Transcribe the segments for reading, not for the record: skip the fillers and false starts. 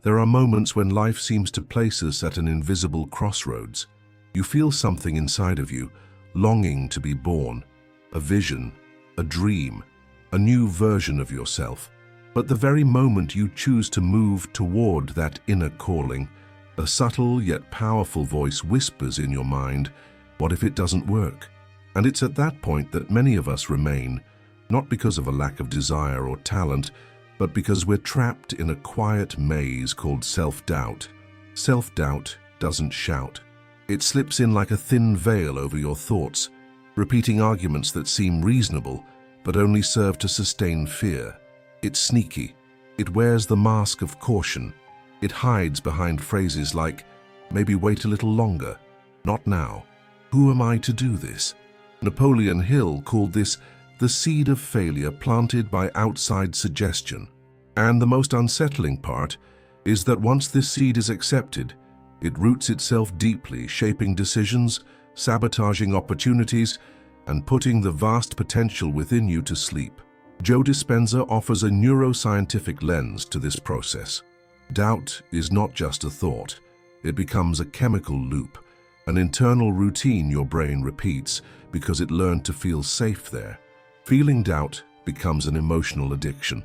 There are moments when life seems to place us at an invisible crossroads. You feel something inside of you, longing to be born, a vision, a dream, a new version of yourself. But the very moment you choose to move toward that inner calling, a subtle yet powerful voice whispers in your mind, "What if it doesn't work?" And it's at that point that many of us remain, not because of a lack of desire or talent, but because we're trapped in a quiet maze called self-doubt. Self-doubt doesn't shout. It slips in like a thin veil over your thoughts, repeating arguments that seem reasonable, but only serve to sustain fear. It's sneaky. It wears the mask of caution. It hides behind phrases like, "Maybe wait a little longer," "Not now," "Who am I to do this?" Napoleon Hill called this the seed of failure planted by outside suggestion. And the most unsettling part is that once this seed is accepted, it roots itself deeply, shaping decisions, sabotaging opportunities, and putting the vast potential within you to sleep. Joe Dispenza offers a neuroscientific lens to this process. Doubt is not just a thought. It becomes a chemical loop, an internal routine your brain repeats because it learned to feel safe there. Feeling doubt becomes an emotional addiction.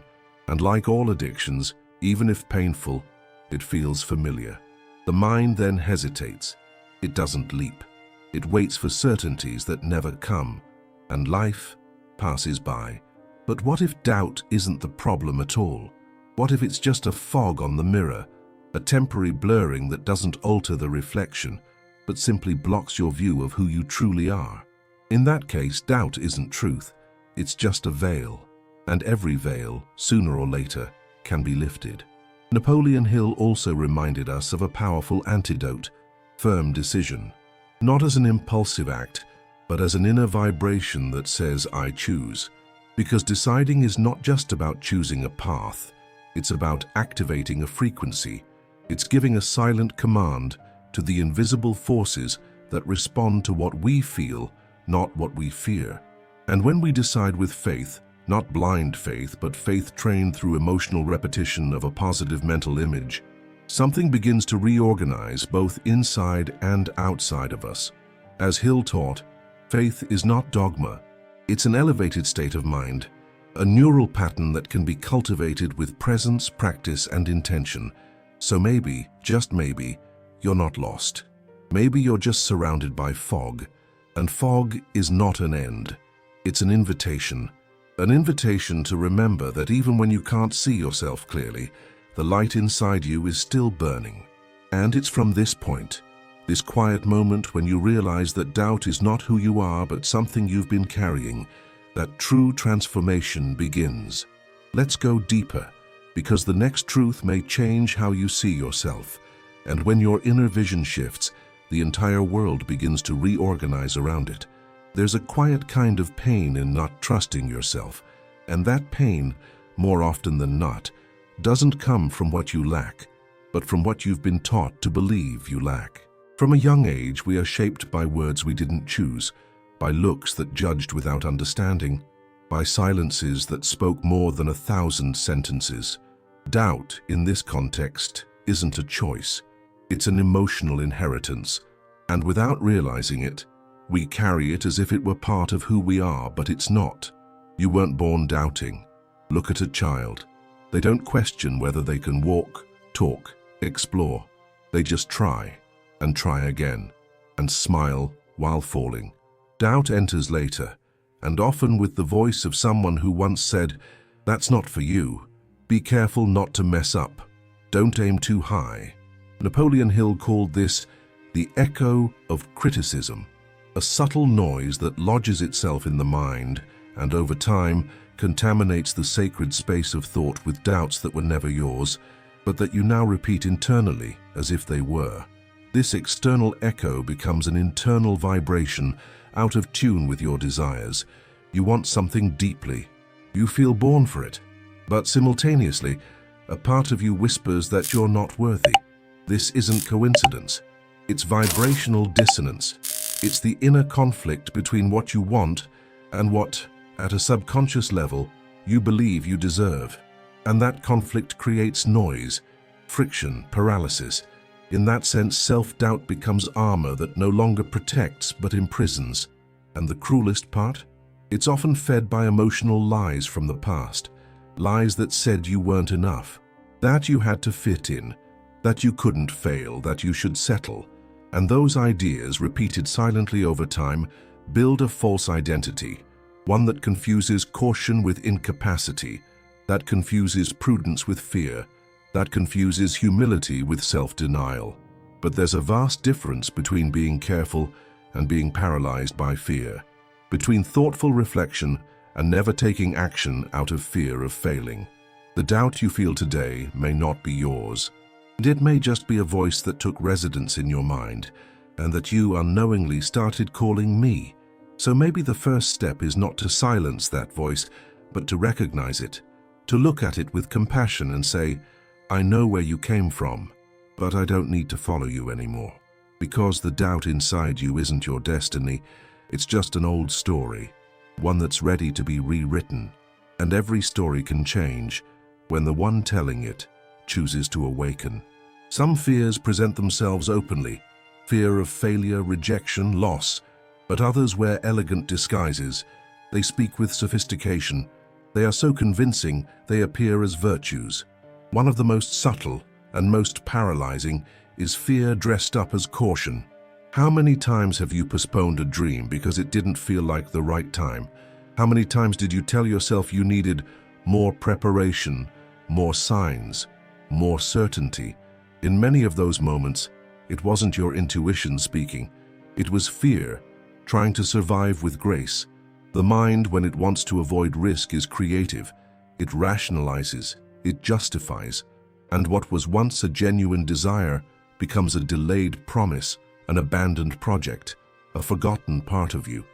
And like all addictions, even if painful, it feels familiar. The mind then hesitates. It doesn't leap. It waits for certainties that never come, and life passes by. But what if doubt isn't the problem at all? What if it's just a fog on the mirror, a temporary blurring that doesn't alter the reflection, but simply blocks your view of who you truly are? In that case, doubt isn't truth. It's just a veil, and every veil, sooner or later, can be lifted. Napoleon Hill also reminded us of a powerful antidote: firm decision. Not as an impulsive act, but as an inner vibration that says, "I choose." Because deciding is not just about choosing a path, it's about activating a frequency. It's giving a silent command to the invisible forces that respond to what we feel, not what we fear. And when we decide with faith, not blind faith, but faith trained through emotional repetition of a positive mental image, something begins to reorganize both inside and outside of us. As Hill taught, faith is not dogma. It's an elevated state of mind, a neural pattern that can be cultivated with presence, practice, and intention. So maybe, just maybe, you're not lost. Maybe you're just surrounded by fog, and fog is not an end. It's an invitation to remember that even when you can't see yourself clearly, the light inside you is still burning. And it's from this point, this quiet moment when you realize that doubt is not who you are but something you've been carrying, that true transformation begins. Let's go deeper, because the next truth may change how you see yourself. And when your inner vision shifts, the entire world begins to reorganize around it. There's a quiet kind of pain in not trusting yourself, and that pain, more often than not, doesn't come from what you lack, but from what you've been taught to believe you lack. From a young age, we are shaped by words we didn't choose, by looks that judged without understanding, by silences that spoke more than 1,000 sentences. Doubt, in this context, isn't a choice. It's an emotional inheritance, and without realizing it, we carry it as if it were part of who we are, but it's not. You weren't born doubting. Look at a child. They don't question whether they can walk, talk, explore. They just try, and try again, and smile while falling. Doubt enters later, and often with the voice of someone who once said, "That's not for you. Be careful not to mess up. Don't aim too high." Napoleon Hill called this the echo of criticism, a subtle noise that lodges itself in the mind and over time contaminates the sacred space of thought with doubts that were never yours, but that you now repeat internally as if they were. This external echo becomes an internal vibration out of tune with your desires. You want something deeply. You feel born for it. But simultaneously, a part of you whispers that you're not worthy. This isn't coincidence. It's vibrational dissonance. It's the inner conflict between what you want and what, at a subconscious level, you believe you deserve. And that conflict creates noise. friction, paralysis. In that sense, self-doubt becomes armor that no longer protects but imprisons. And the cruelest part? It's often fed by emotional lies from the past. Lies that said you weren't enough, that you had to fit in, that you couldn't fail, that you should settle. And those ideas, repeated silently over time, build a false identity, one that confuses caution with incapacity, that confuses prudence with fear, that confuses humility with self-denial. But there's a vast difference between being careful and being paralyzed by fear, between thoughtful reflection and never taking action out of fear of failing. The doubt you feel today may not be yours, and it may just be a voice that took residence in your mind and that you unknowingly started calling me. So maybe the first step is not to silence that voice, but to recognize it, to look at it with compassion and say, I know where you came from, but I don't need to follow you anymore. Because the doubt inside you isn't your destiny, it's just an old story, one that's ready to be rewritten. And every story can change when the one telling it chooses to awaken. Some fears present themselves openly, fear of failure, rejection, loss, but others wear elegant disguises. They speak with sophistication. They are so convincing they appear as virtues. One of the most subtle and most paralyzing is fear dressed up as caution. How many times have you postponed a dream because it didn't feel like the right time? How many times did you tell yourself you needed more preparation, more signs, more certainty? In many of those moments, it wasn't your intuition speaking. It was fear, trying to survive with grace. The mind, when it wants to avoid risk, is creative. It rationalizes, it justifies, and what was once a genuine desire becomes a delayed promise, an abandoned project, a forgotten part of you.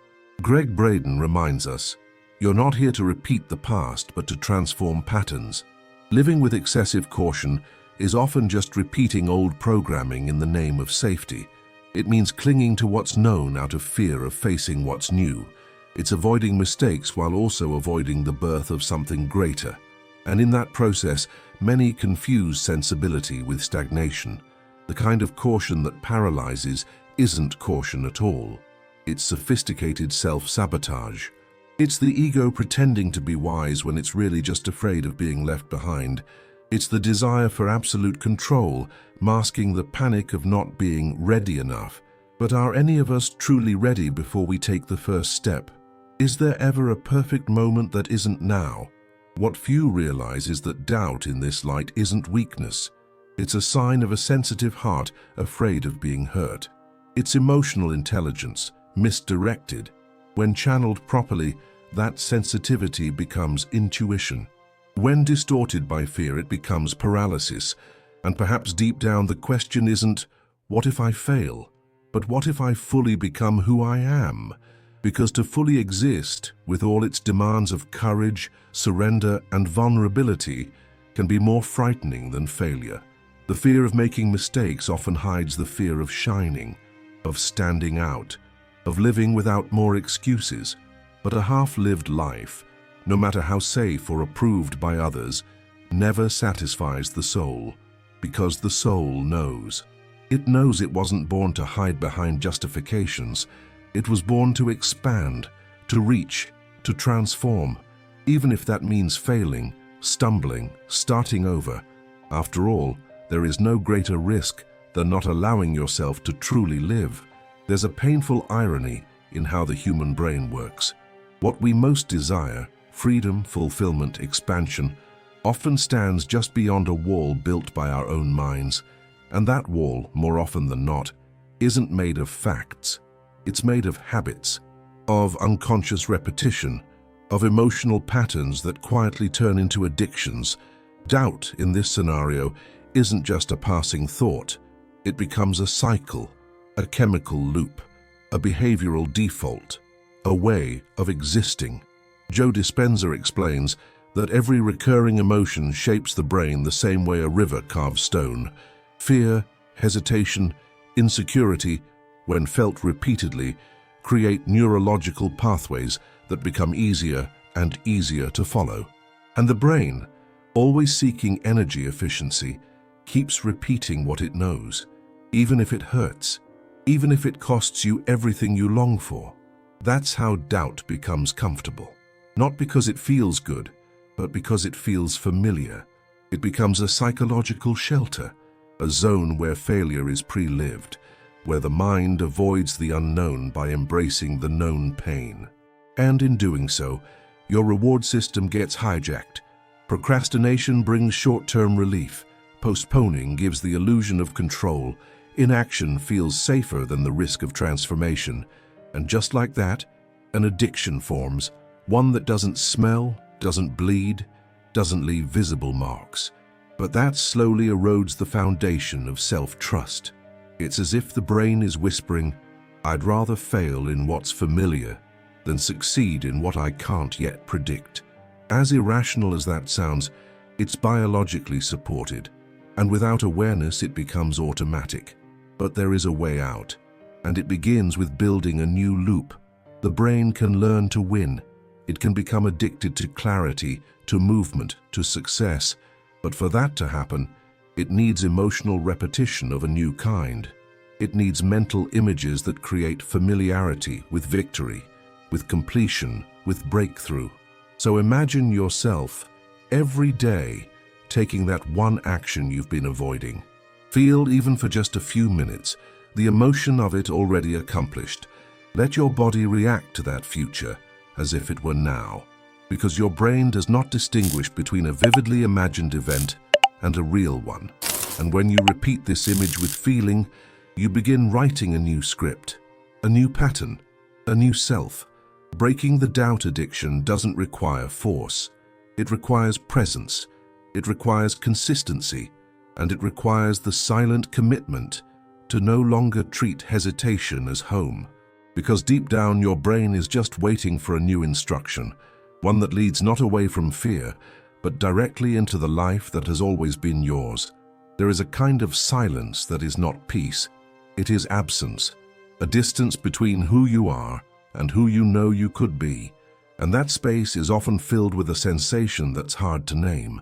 Greg Braden reminds us, you're not here to repeat the past, but to transform patterns. Living with excessive caution is often just repeating old programming in the name of safety. It means clinging to what's known out of fear of facing what's new. It's avoiding mistakes while also avoiding the birth of something greater. And in that process, many confuse sensibility with stagnation. The kind of caution that paralyzes isn't caution at all. It's sophisticated self-sabotage. It's the ego pretending to be wise when it's really just afraid of being left behind. It's the desire for absolute control, masking the panic of not being ready enough. But are any of us truly ready before we take the first step? Is there ever a perfect moment that isn't now? What few realize is that doubt in this light isn't weakness. It's a sign of a sensitive heart afraid of being hurt. It's emotional intelligence, misdirected. When channeled properly, that sensitivity becomes intuition. When distorted by fear, it becomes paralysis. And perhaps deep down the question isn't, what if I fail? But what if I fully become who I am? Because to fully exist, with all its demands of courage, surrender, and vulnerability, can be more frightening than failure. The fear of making mistakes often hides the fear of shining, of standing out, of living without more excuses. But a half-lived life, no matter how safe or approved by others, never satisfies the soul, because the soul knows. It knows it wasn't born to hide behind justifications. It was born to expand, to reach, to transform, even if that means failing, stumbling, starting over. After all, there is no greater risk than not allowing yourself to truly live. There's a painful irony in how the human brain works. What we most desire, freedom, fulfillment, expansion, often stands just beyond a wall built by our own minds. And that wall, more often than not, isn't made of facts. It's made of habits, of unconscious repetition, of emotional patterns that quietly turn into addictions. Doubt, in this scenario, isn't just a passing thought. It becomes a cycle, a chemical loop, a behavioral default, a way of existing. Joe Dispenza explains that every recurring emotion shapes the brain the same way a river carves stone. Fear, hesitation, insecurity, when felt repeatedly, create neurological pathways that become easier and easier to follow. And the brain, always seeking energy efficiency, keeps repeating what it knows, even if it hurts, even if it costs you everything you long for. That's how doubt becomes comfortable. Not because it feels good, but because it feels familiar. It becomes a psychological shelter, a zone where failure is pre-lived, where the mind avoids the unknown by embracing the known pain. And in doing so, your reward system gets hijacked. Procrastination brings short-term relief. Postponing gives the illusion of control. Inaction feels safer than the risk of transformation. And just like that, an addiction forms, one that doesn't smell, doesn't bleed, doesn't leave visible marks. But that slowly erodes the foundation of self-trust. It's as if the brain is whispering, "I'd rather fail in what's familiar than succeed in what I can't yet predict." As irrational as that sounds, it's biologically supported, and without awareness it becomes automatic. But there is a way out, and it begins with building a new loop. The brain can learn to win. It can become addicted to clarity, to movement, to success. But for that to happen, it needs emotional repetition of a new kind. It needs mental images that create familiarity with victory, with completion, with breakthrough. So imagine yourself, every day, taking that one action you've been avoiding. Feel, even for just a few minutes, the emotion of it already accomplished. Let your body react to that future as if it were now, because your brain does not distinguish between a vividly imagined event and a real one. And when you repeat this image with feeling, you begin writing a new script, a new pattern, a new self. Breaking the doubt addiction doesn't require force. It requires presence, it requires consistency, and it requires the silent commitment to no longer treat hesitation as home. Because deep down your brain is just waiting for a new instruction, one that leads not away from fear, but directly into the life that has always been yours. There is a kind of silence that is not peace. It is absence, a distance between who you are and who you know you could be. And that space is often filled with a sensation that's hard to name,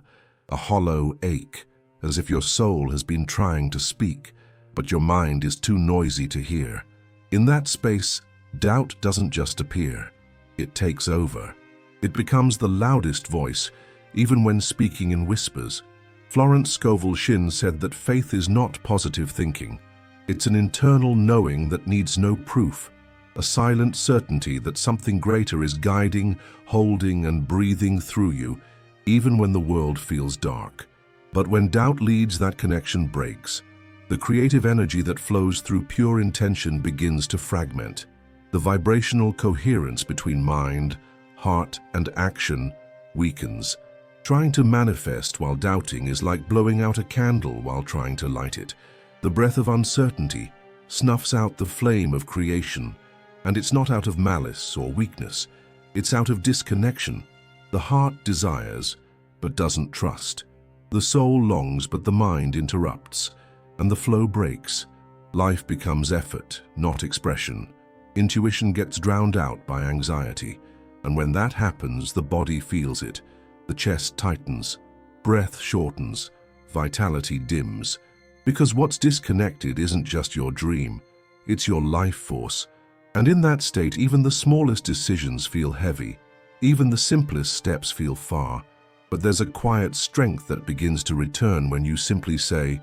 a hollow ache, as if your soul has been trying to speak, but your mind is too noisy to hear. In that space, doubt doesn't just appear, it takes over. It becomes the loudest voice, even when speaking in whispers. Florence Scovel Shinn said that faith is not positive thinking. It's an internal knowing that needs no proof, a silent certainty that something greater is guiding, holding, and breathing through you, even when the world feels dark. But when doubt leads, that connection breaks. The creative energy that flows through pure intention begins to fragment. The vibrational coherence between mind, heart, and action weakens. Trying to manifest while doubting is like blowing out a candle while trying to light it. The breath of uncertainty snuffs out the flame of creation, and it's not out of malice or weakness. It's out of disconnection. The heart desires, but doesn't trust. The soul longs, but the mind interrupts, and the flow breaks. Life becomes effort, not expression. Intuition gets drowned out by anxiety, and when that happens, the body feels it. The chest tightens, breath shortens, vitality dims. Because what's disconnected isn't just your dream, it's your life force. And in that state, even the smallest decisions feel heavy. Even the simplest steps feel far. But there's a quiet strength that begins to return when you simply say,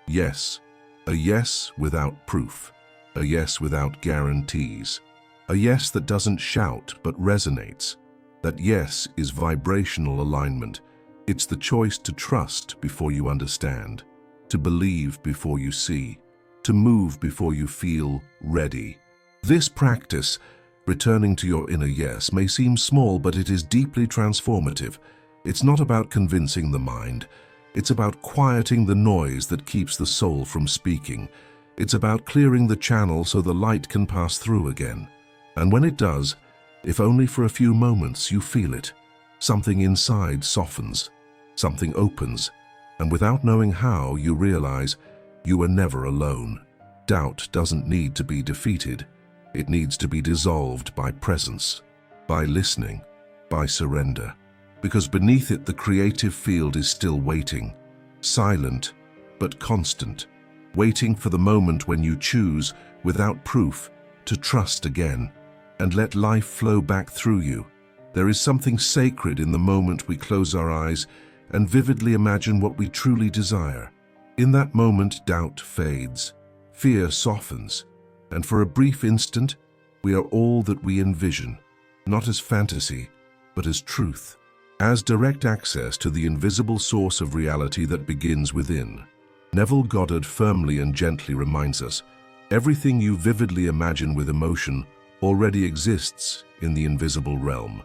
yes. A yes without proof. A yes without guarantees. A yes that doesn't shout but resonates. That yes is vibrational alignment. It's the choice to trust before you understand, to believe before you see, to move before you feel ready. This practice, returning to your inner yes, may seem small, but it is deeply transformative. It's not about convincing the mind. It's about quieting the noise that keeps the soul from speaking. It's about clearing the channel so the light can pass through again. And when it does, if only for a few moments, you feel it. Something inside softens, something opens, and without knowing how, you realize you are never alone. Doubt doesn't need to be defeated. It needs to be dissolved by presence, by listening, by surrender. Because beneath it, the creative field is still waiting, silent, but constant, waiting for the moment when you choose, without proof, to trust again and let life flow back through you. There is something sacred in the moment we close our eyes and vividly imagine what we truly desire. In that moment, doubt fades, fear softens, and for a brief instant, we are all that we envision, not as fantasy, but as truth, as direct access to the invisible source of reality that begins within. Neville Goddard firmly and gently reminds us, everything you vividly imagine with emotion already exists in the invisible realm.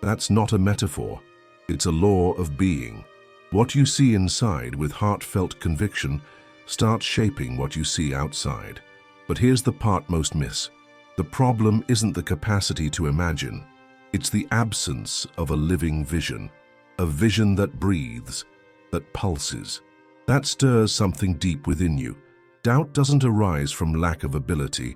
That's not a metaphor, it's a law of being. What you see inside with heartfelt conviction starts shaping what you see outside. But here's the part most miss. The problem isn't the capacity to imagine, it's the absence of a living vision. A vision that breathes, that pulses, that stirs something deep within you. Doubt doesn't arise from lack of ability,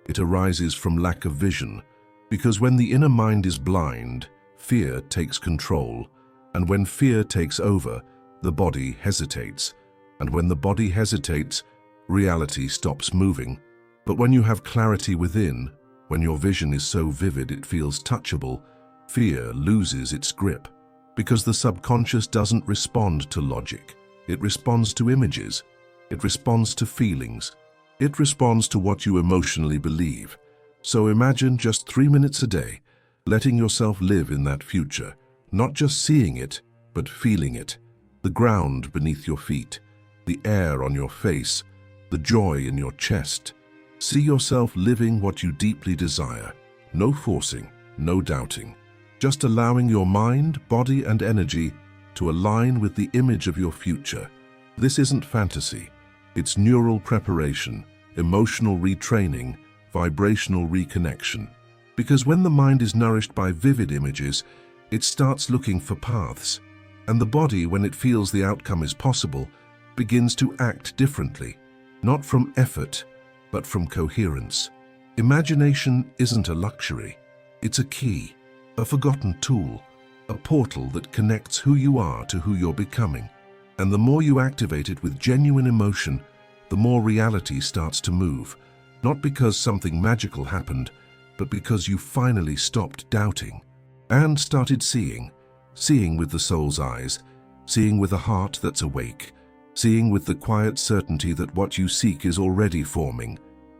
it arises from lack of vision. Because when the inner mind is blind, fear takes control. And when fear takes over, the body hesitates. And when the body hesitates, reality stops moving. But when you have clarity within, when your vision is so vivid it feels touchable, fear loses its grip. Because the subconscious doesn't respond to logic. It responds to images. It responds to feelings. It responds to what you emotionally believe. So imagine just 3 minutes a day, letting yourself live in that future, not just seeing it, but feeling it. The ground beneath your feet, the air on your face, the joy in your chest. See yourself living what you deeply desire. No forcing, no doubting. Just allowing your mind, body, and energy to align with the image of your future. This isn't fantasy. It's neural preparation, emotional retraining, vibrational reconnection. Because when the mind is nourished by vivid images, it starts looking for paths. And the body, when it feels the outcome is possible, begins to act differently. Not from effort, but from coherence. Imagination isn't a luxury. It's a key. A forgotten tool, a portal that connects who you are to who you're becoming. And the more you activate it with genuine emotion, the more reality starts to move. Not because something magical happened, but because you finally stopped doubting and started seeing. Seeing with the soul's eyes, seeing with a heart that's awake, seeing with the quiet certainty that what you seek is already forming.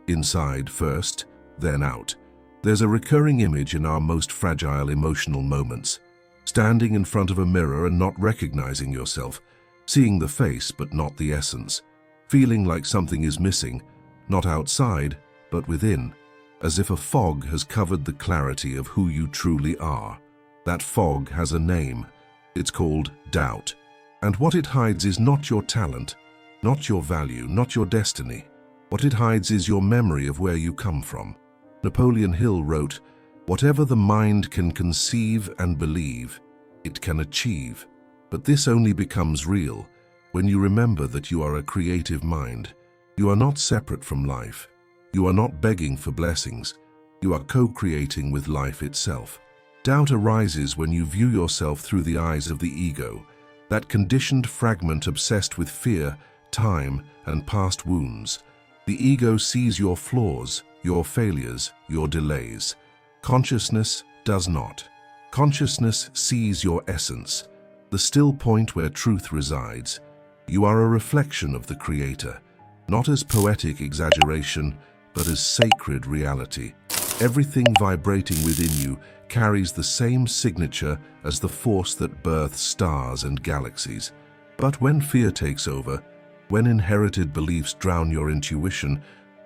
Inside first, then out. There's a recurring image in our most fragile emotional moments. Standing in front of a mirror and not recognizing yourself, seeing the face but not the essence, feeling like something is missing, not outside, but within, as if a fog has covered the clarity of who you truly are. That fog has a name. It's called doubt. And what it hides is not your talent, not your value, not your destiny. What it hides is your memory of where you come from. Napoleon Hill wrote, "Whatever the mind can conceive and believe, it can achieve. But this only becomes real when you remember that you are a creative mind. You are not separate from life. You are not begging for blessings. You are co-creating with life itself." Doubt arises when you view yourself through the eyes of the ego, that conditioned fragment obsessed with fear, time, and past wounds. The ego sees your flaws, your failures, your delays. Consciousness does not. Consciousness sees your essence, the still point where truth resides. You are a reflection of the Creator, not as poetic exaggeration, but as sacred reality. Everything vibrating within you carries the same signature as the force that births stars and galaxies. But when fear takes over, when inherited beliefs drown your intuition,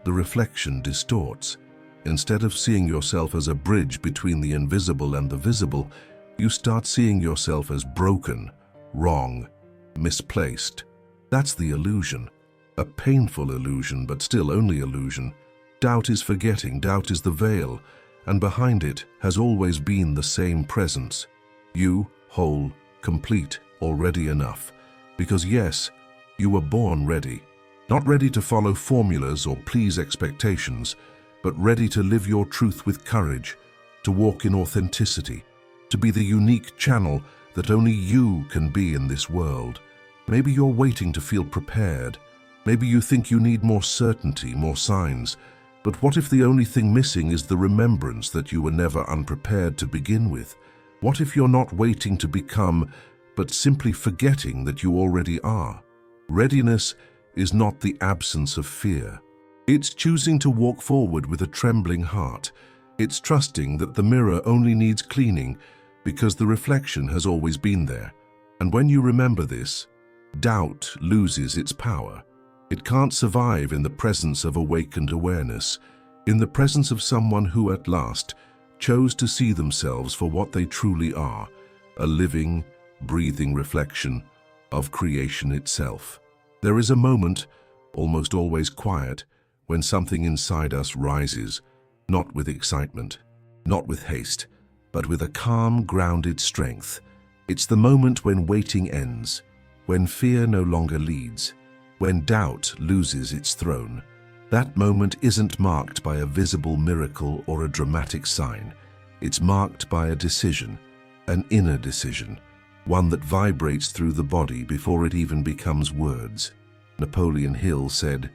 the reflection distorts. Instead of seeing yourself as a bridge between the invisible and the visible, you start seeing yourself as broken, wrong, misplaced. That's the illusion. A painful illusion, but still only illusion. Doubt is forgetting, doubt is the veil, and behind it has always been the same presence. You, whole, complete, already enough. Because yes, you were born ready. Not ready to follow formulas or please expectations, but ready to live your truth with courage, to walk in authenticity, to be the unique channel that only you can be in this world. Maybe you're waiting to feel prepared, Maybe you think you need more certainty, more signs. But what if the only thing missing is the remembrance that you were never unprepared to begin with? What if you're not waiting to become, but simply forgetting that you already are? Readiness is not the absence of fear. It's choosing to walk forward with a trembling heart. It's trusting that the mirror only needs cleaning because the reflection has always been there. And when you remember this, doubt loses its power. It can't survive in the presence of awakened awareness, in the presence of someone who at last chose to see themselves for what they truly are, a living, breathing reflection of creation itself. There is a moment, almost always quiet, when something inside us rises, not with excitement, not with haste, but with a calm, grounded strength. It's the moment when waiting ends, when fear no longer leads, when doubt loses its throne. That moment isn't marked by a visible miracle or a dramatic sign. It's marked by a decision, an inner decision, one that vibrates through the body before it even becomes words. Napoleon Hill said,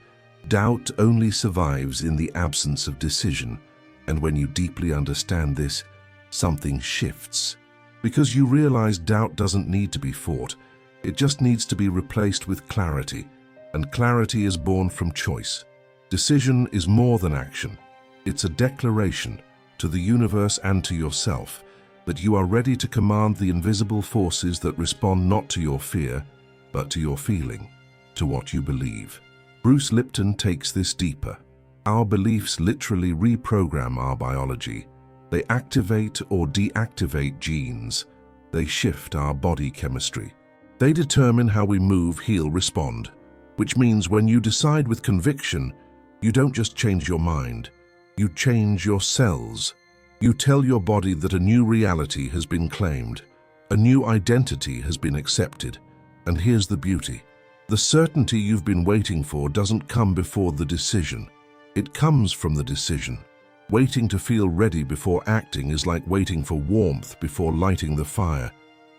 "Doubt only survives in the absence of decision." And when you deeply understand this, something shifts. Because you realize doubt doesn't need to be fought. It just needs to be replaced with clarity. And clarity is born from choice. Decision is more than action. It's a declaration to the universe and to yourself that you are ready to command the invisible forces that respond not to your fear, but to your feeling, to what you believe. Bruce Lipton takes this deeper. Our beliefs literally reprogram our biology. They activate or deactivate genes. They shift our body chemistry. They determine how we move, heal, respond. Which means when you decide with conviction, you don't just change your mind, you change your cells. You tell your body that a new reality has been claimed, a new identity has been accepted. And here's the beauty. The certainty you've been waiting for doesn't come before the decision. It comes from the decision. Waiting to feel ready before acting is like waiting for warmth before lighting the fire.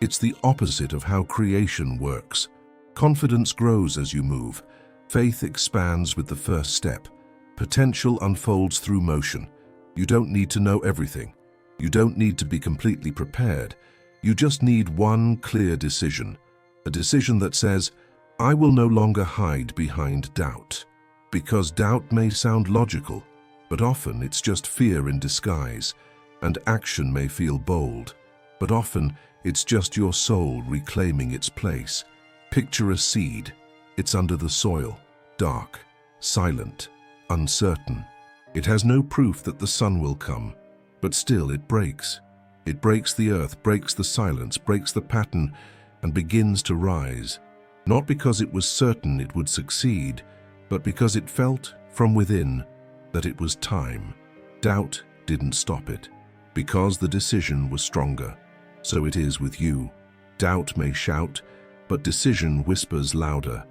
It's the opposite of how creation works. Confidence grows as you move. Faith expands with the first step. Potential unfolds through motion. You don't need to know everything. You don't need to be completely prepared. You just need one clear decision. A decision that says, "I will no longer hide behind doubt." Because doubt may sound logical, but often it's just fear in disguise, and action may feel bold, but often it's just your soul reclaiming its place. Picture a seed. It's under the soil, dark, silent, uncertain. It has no proof that the sun will come, but still it breaks. It breaks the earth, breaks the silence, breaks the pattern, and begins to rise. Not because it was certain it would succeed, but because it felt from within that it was time. Doubt didn't stop it, because the decision was stronger. So it is with you. Doubt may shout, but decision whispers louder,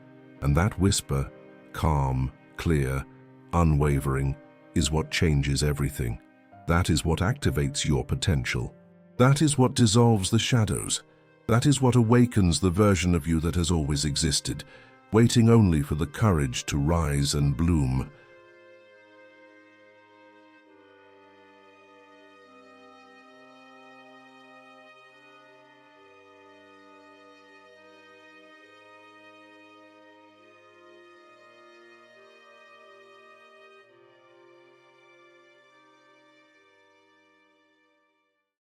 and that whisper, calm, clear, unwavering, is what changes everything. That is what activates your potential. That is what dissolves the shadows. That is what awakens the version of you that has always existed, waiting only for the courage to rise and bloom.